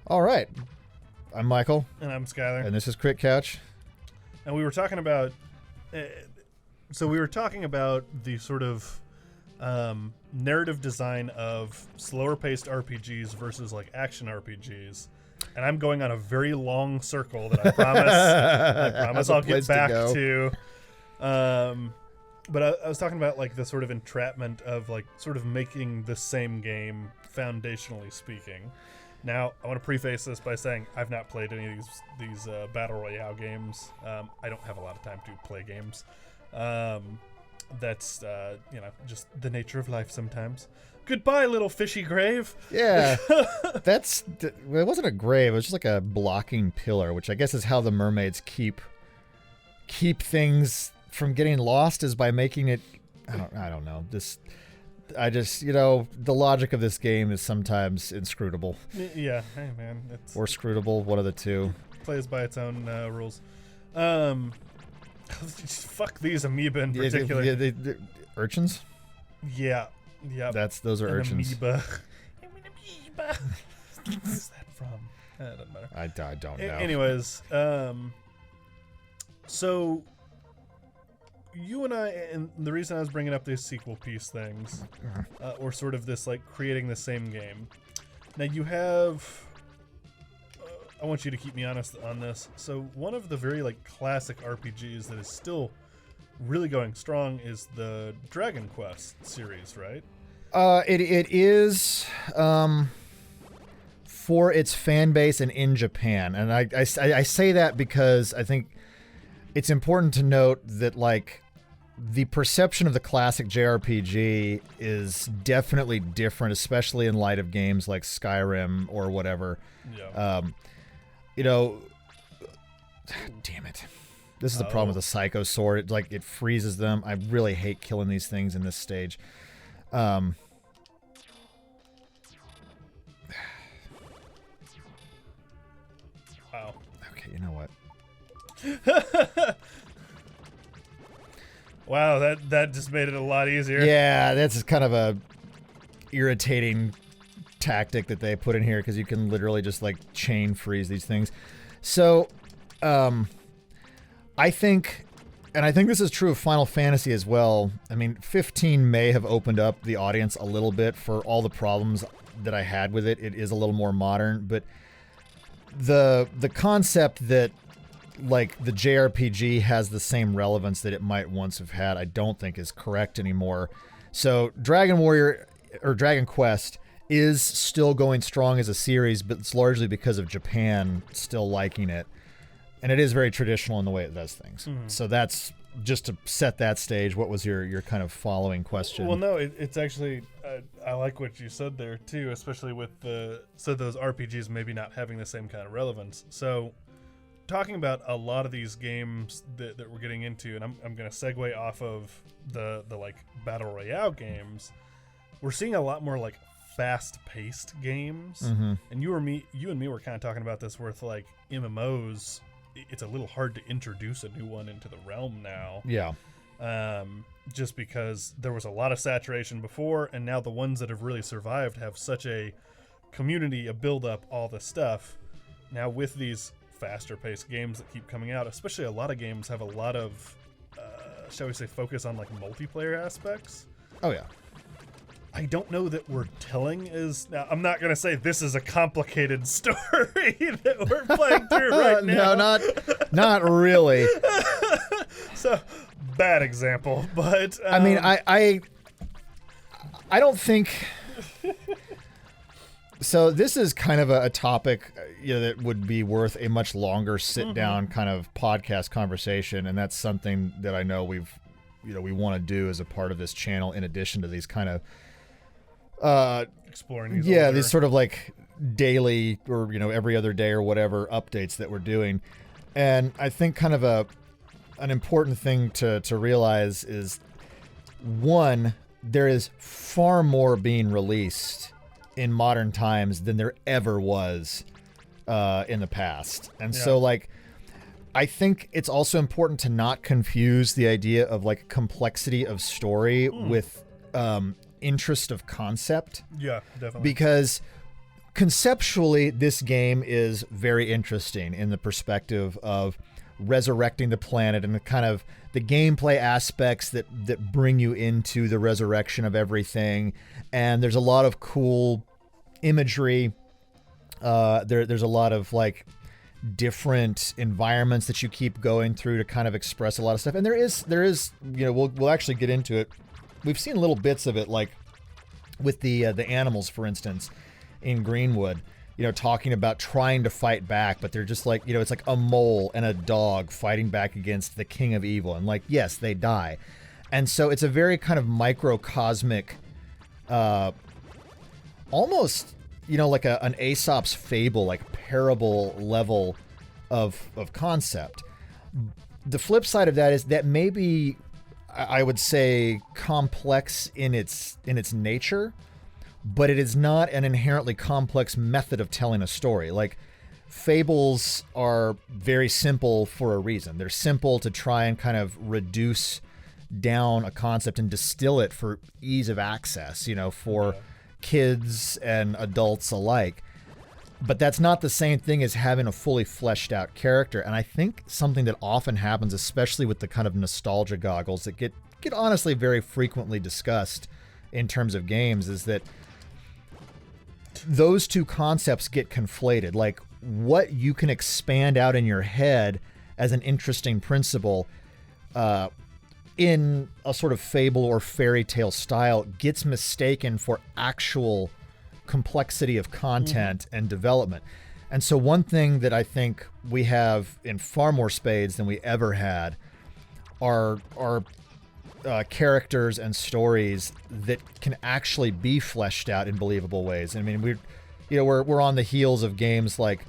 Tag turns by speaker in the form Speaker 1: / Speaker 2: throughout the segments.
Speaker 1: All right. I'm Michael,
Speaker 2: And I'm Skylar.
Speaker 1: and this is Crit Couch.
Speaker 2: And we were talking about. We were talking about the sort of narrative design of slower paced RPGs versus like action RPGs. And I'm going on a very long circle that I promise I'll get back to. But I was talking about like the sort of entrapment of like sort of making the same game foundationally speaking. Now, I want to preface this by saying I've not played any of these Battle Royale games. I don't have a lot of time to play games. That's, just the nature of life sometimes. Goodbye, little fishy grave.
Speaker 1: Yeah, it wasn't a grave. It was just like a blocking pillar, which I guess is how the mermaids keep things from getting lost, is by making it. I don't know. The logic of this game is sometimes inscrutable.
Speaker 2: Yeah, hey man,
Speaker 1: or scrutable, one of the two.
Speaker 2: Plays by its own rules. Fuck these amoeba in particular.
Speaker 1: The urchins.
Speaker 2: Yeah.
Speaker 1: Those are urchins.
Speaker 2: Amoeba. I'm an amoeba. Where's that from? It doesn't matter.
Speaker 1: I don't know.
Speaker 2: Anyways, so you and I, and the reason I was bringing up these sequel piece things, or sort of this like creating the same game. Now you have. I want you to keep me honest on this. So one of the very like classic RPGs that is still really going strong is the Dragon Quest series, right?
Speaker 1: It is for its fan base and in Japan, and I say that because I think it's important to note that like the perception of the classic JRPG is definitely different, especially in light of games like Skyrim or whatever.
Speaker 2: Yeah.
Speaker 1: Damn it. This is the problem with the Psycho Sword. It freezes them. I really hate killing these things in this stage.
Speaker 2: Wow.
Speaker 1: Okay, you know what?
Speaker 2: Wow, that just made it a lot easier.
Speaker 1: Yeah, that's kind of a irritating tactic that they put in here, because you can literally just like chain freeze these things. So, I think this is true of Final Fantasy as well. I mean, 15 may have opened up the audience a little bit for all the problems that I had with it. It is a little more modern, but the concept that like the JRPG has the same relevance that it might once have had, I don't think is correct anymore. So Dragon Quest is still going strong as a series, but it's largely because of Japan still liking it. And it is very traditional in the way it does things. Mm-hmm. So that's just to set that stage. What was your kind of following question?
Speaker 2: Well, no, it's actually, I like what you said there too, especially with those RPGs maybe not having the same kind of relevance. So talking about a lot of these games that we're getting into, and I'm going to segue off of the like Battle Royale games, we're seeing a lot more like fast-paced games.
Speaker 1: Mm-hmm. And
Speaker 2: you and me were kind of talking about this with like MMOs. It's a little hard to introduce a new one into the realm now.
Speaker 1: Yeah.
Speaker 2: Just because there was a lot of saturation before, and now the ones that have really survived have such a community, a build-up, all this stuff. Now with these faster-paced games that keep coming out, especially a lot of games have a lot of, shall we say, focus on like multiplayer aspects.
Speaker 1: Oh yeah.
Speaker 2: I don't know that we're telling is... Now, I'm not going to say this is a complicated story that we're playing through right now.
Speaker 1: No, not really.
Speaker 2: So, bad example, but...
Speaker 1: I mean, I don't think... So this is kind of a topic that would be worth a much longer sit-down kind of podcast conversation, and that's something that I know we want to do as a part of this channel, in addition to these kind of
Speaker 2: exploring these
Speaker 1: these sort of like daily or every other day or whatever updates that we're doing. And I think kind of an important thing to realize is, one, there is far more being released in modern times than there ever was in the past. And so like I think it's also important to not confuse the idea of like complexity of story with interest of concept.
Speaker 2: Yeah, definitely.
Speaker 1: Because conceptually, this game is very interesting in the perspective of resurrecting the planet and the kind of the gameplay aspects that bring you into the resurrection of everything. And there's a lot of cool imagery. There's a lot of like different environments that you keep going through to kind of express a lot of stuff. And there is, you know, we'll actually get into it. We've seen little bits of it, like with the animals, for instance, in Greenwood, you know, talking about trying to fight back, but they're just like, you know, it's like a mole and a dog fighting back against the king of evil. And like, yes, they die. And so it's a very kind of microcosmic, almost, you know, like an Aesop's fable, like parable level of concept. The flip side of that is that maybe I would say complex in its nature, but it is not an inherently complex method of telling a story. Like, fables are very simple for a reason. They're simple to try and kind of reduce down a concept and distill it for ease of access, you know, for kids and adults alike. But that's not the same thing as having a fully fleshed out character. And I think something that often happens, especially with the kind of nostalgia goggles that get honestly very frequently discussed in terms of games, is that those two concepts get conflated. Like, what you can expand out in your head as an interesting principle in a sort of fable or fairy tale style gets mistaken for actual complexity of content and development. And so one thing that I think we have in far more spades than we ever had are characters and stories that can actually be fleshed out in believable ways. I mean, we're on the heels of games like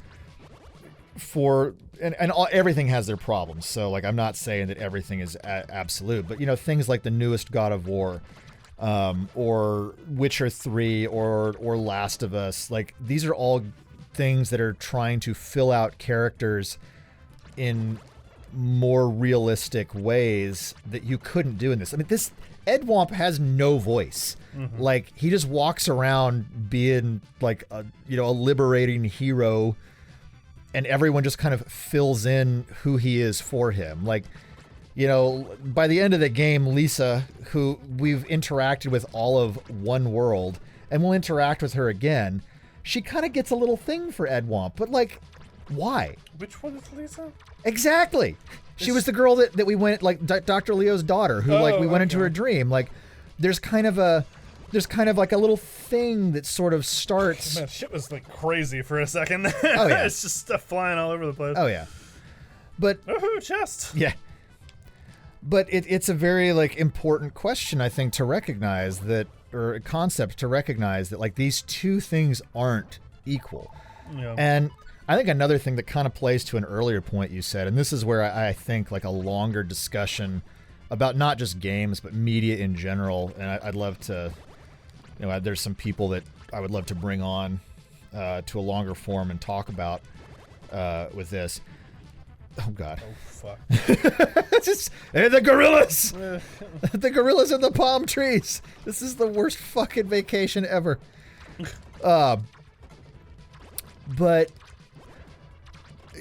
Speaker 1: everything has their problems. So like, I'm not saying that everything is absolute, but you know, things like the newest God of War, or Witcher 3 or Last of Us, like these are all things that are trying to fill out characters in more realistic ways that you couldn't do in this. I mean, this Ed Womp has no voice. Mm-hmm. Like, he just walks around being like a liberating hero, and everyone just kind of fills in who he is for him. Like, you know, by the end of the game, Lisa, who we've interacted with all of one world, and we'll interact with her again, she kind of gets a little thing for Ed Womp. But, like, why?
Speaker 2: Which one is Lisa?
Speaker 1: Exactly. She was the girl that we went, like, Dr. Leo's daughter, who, we went into her dream. Like, there's kind of like a little thing that sort of starts.
Speaker 2: Man, shit was like crazy for a second.
Speaker 1: Oh, yeah.
Speaker 2: It's just stuff flying all over the place.
Speaker 1: Oh, yeah. But.
Speaker 2: Ooh, chest.
Speaker 1: Yeah. But it's a very, like, important question, I think, to recognize that, or a concept to recognize that, like, these two things aren't equal.
Speaker 2: Yeah.
Speaker 1: And I think another thing that kind of plays to an earlier point you said, and this is where I think, like, a longer discussion about not just games, but media in general, and I'd love to, you know, there's some people that I would love to bring on to a longer form and talk about with this. Oh, God.
Speaker 2: Oh, fuck.
Speaker 1: Hey, the gorillas! The gorillas in the palm trees! This is the worst fucking vacation ever. But,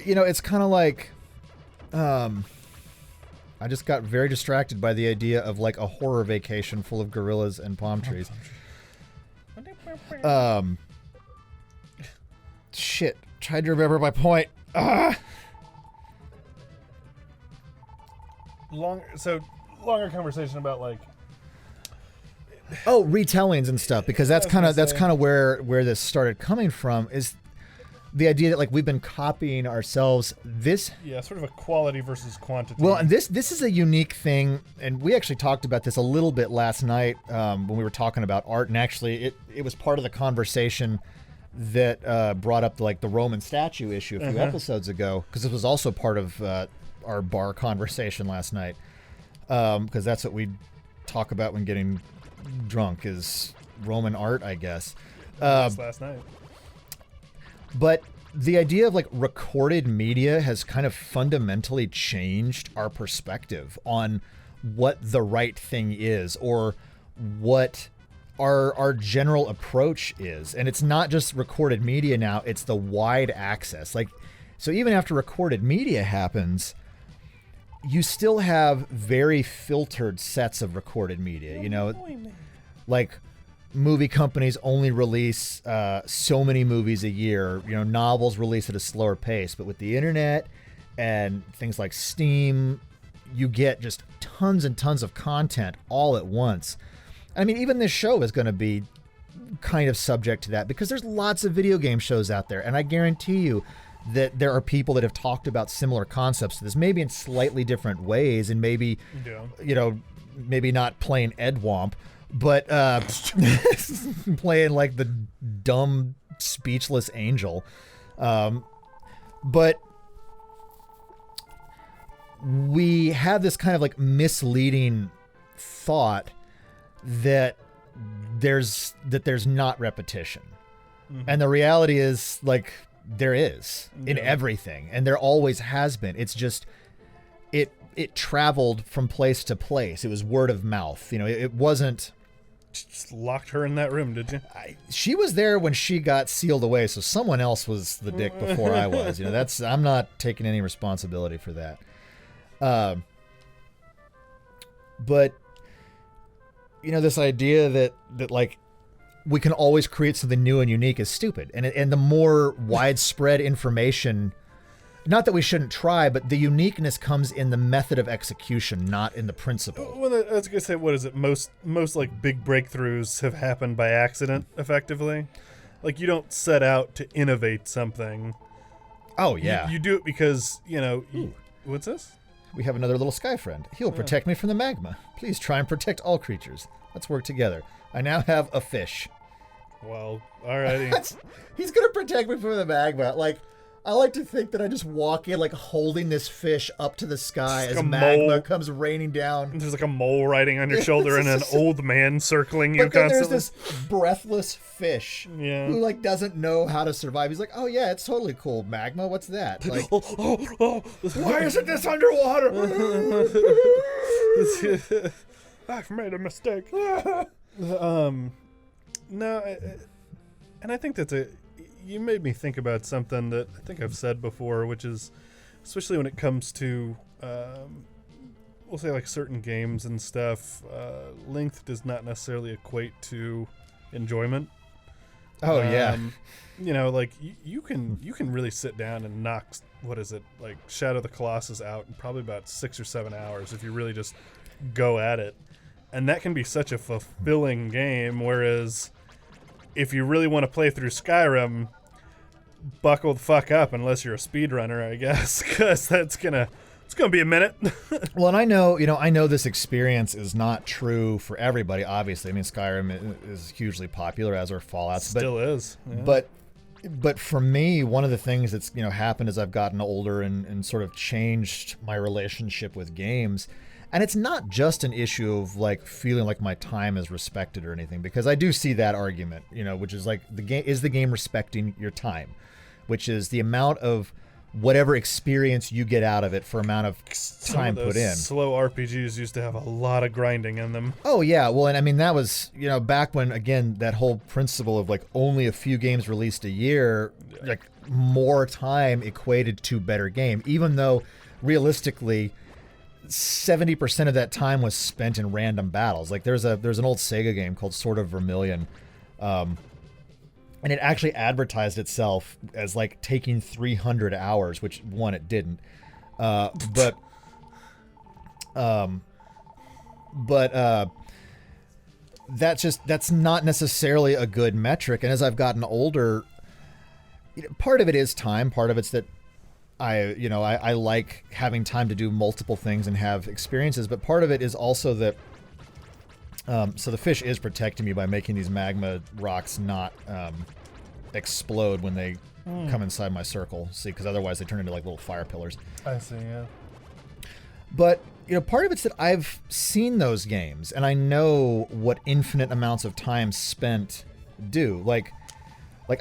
Speaker 1: you know, it's kind of like, I just got very distracted by the idea of, like, a horror vacation full of gorillas and palm trees. Shit. Tried to remember my point.
Speaker 2: Longer conversation about, like,
Speaker 1: retellings and stuff, because that's kind of where this started coming from, is the idea that, like, we've been copying ourselves.
Speaker 2: Sort of a quality versus quantity.
Speaker 1: Well, and this is a unique thing, and we actually talked about this a little bit last night when we were talking about art, and actually it was part of the conversation that brought up the Roman statue issue a few episodes ago, because this was also part of our bar conversation last night, because that's what we talk about when getting drunk, is Roman art, I guess.
Speaker 2: Last night.
Speaker 1: But the idea of, like, recorded media has kind of fundamentally changed our perspective on what the right thing is, or what our general approach is. And it's not just recorded media now, it's the wide access. Like, so even after recorded media happens, you still have very filtered sets of recorded media, you know, like movie companies only release so many movies a year, you know, novels release at a slower pace, but with the internet and things like Steam, you get just tons and tons of content all at once. I mean, even this show is going to be kind of subject to that because there's lots of video game shows out there. And I guarantee you that there are people that have talked about similar concepts to this, maybe in slightly different ways and maybe, you know, maybe not playing Ed Womp, but playing like the dumb, speechless angel. But we have this kind of like misleading thought that there's not repetition. And the reality is, like, there is in everything, and there always has been. It's just it traveled from place to place. It was word of mouth. You know, it wasn't.
Speaker 2: Just locked her in that room, did you?
Speaker 1: She was there when she got sealed away, so someone else was the dick before I was. You know, I'm not taking any responsibility for that. But you know, this idea that like we can always create something new and unique is stupid. And the more widespread information, not that we shouldn't try, but the uniqueness comes in the method of execution, not in the principle.
Speaker 2: Well, I was gonna say, what is it? Most like big breakthroughs have happened by accident, effectively. Like, you don't set out to innovate something.
Speaker 1: Oh yeah,
Speaker 2: you do it because, you know. What's this?
Speaker 1: We have another little sky friend. He'll protect me from the magma. Please try and protect all creatures. Let's work together. I now have a fish.
Speaker 2: Well, alrighty.
Speaker 1: He's gonna protect me from the magma. Like, I like to think that I just walk in, like, holding this fish up to the sky as magma comes raining down.
Speaker 2: There's like a mole riding on your shoulder and an old man circling you constantly.
Speaker 1: There's this breathless fish who, like, doesn't know how to survive. He's like, oh yeah, it's totally cool. Magma, what's that? Like, why isn't this underwater?
Speaker 2: I've made a mistake. No, and I think you made me think about something that I think I've said before, which is, especially when it comes to, we'll say, like, certain games and stuff, length does not necessarily equate to enjoyment.
Speaker 1: Oh yeah.
Speaker 2: You know, like, you can really sit down and knock, what is it, like, Shadow of the Colossus out in probably about 6 or 7 hours if you really just go at it. And that can be such a fulfilling game, whereas if you really want to play through Skyrim, buckle the fuck up unless you're a speedrunner, I guess, because it's gonna be a minute.
Speaker 1: Well, and I know this experience is not true for everybody, obviously. I mean, Skyrim is hugely popular, as are Fallout.
Speaker 2: Still is.
Speaker 1: Yeah. But for me, one of the things that's, you know, happened as I've gotten older and sort of changed my relationship with games. And it's not just an issue of, like, feeling like my time is respected or anything, because I do see that argument, you know, which is like, the game respecting your time, which is the amount of whatever experience you get out of it for amount of time put in.
Speaker 2: Slow RPGs used to have a lot of grinding in them.
Speaker 1: Oh yeah, well, and I mean, that was, you know, back when, again, that whole principle of, like, only a few games released a year, like, more time equated to better game, even though realistically 70% of that time was spent in random battles. Like, there's an old Sega game called Sword of Vermilion, and it actually advertised itself as, like, taking 300 hours, which, one, it didn't. But that's not necessarily a good metric. And as I've gotten older, part of it is time. Part of it's that I like having time to do multiple things and have experiences, but part of it is also that so the fish is protecting me by making these magma rocks not explode when they come inside my circle. See, because otherwise they turn into, like, little fire pillars.
Speaker 2: I see, yeah.
Speaker 1: But, you know, part of it's that I've seen those games and I know what infinite amounts of time spent do. Like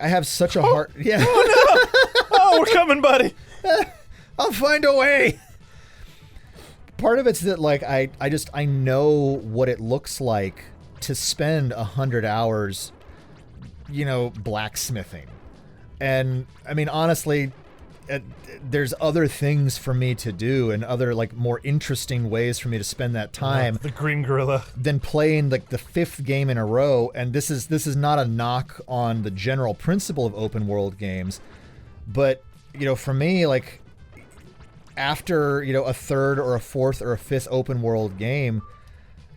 Speaker 1: I have such a hard... Yeah.
Speaker 2: Oh, no! Oh, we're coming, buddy!
Speaker 1: I'll find a way. Part of it's that, like, I know what it looks like to spend 100 hours, blacksmithing. And I mean, honestly, there's other things for me to do and other like more interesting ways for me to spend that time
Speaker 2: The Green Gorilla.
Speaker 1: than playing like the 5th game in a row. And this is not a knock on the general principle of open world games, but for me, like after a 3rd or a 4th or a 5th open world game,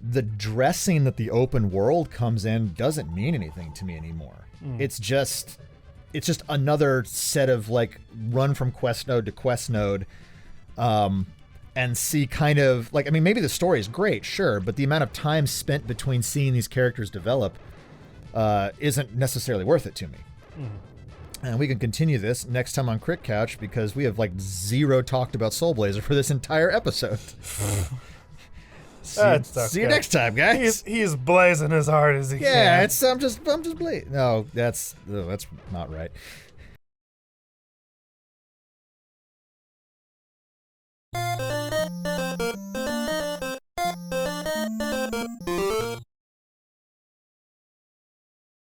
Speaker 1: the dressing that the open world comes in doesn't mean anything to me anymore. It's just another set of like run from quest node to quest node, and see kind of like, I mean, maybe the story is great, sure, but the amount of time spent between seeing these characters develop isn't necessarily worth it to me. And we can continue this next time on Crit Couch because we have like 0 talked about Soul Blazer for this entire episode. See you next time, guys.
Speaker 2: He's blazing as hard as he can.
Speaker 1: Yeah, I'm just blazing. No, that's not right.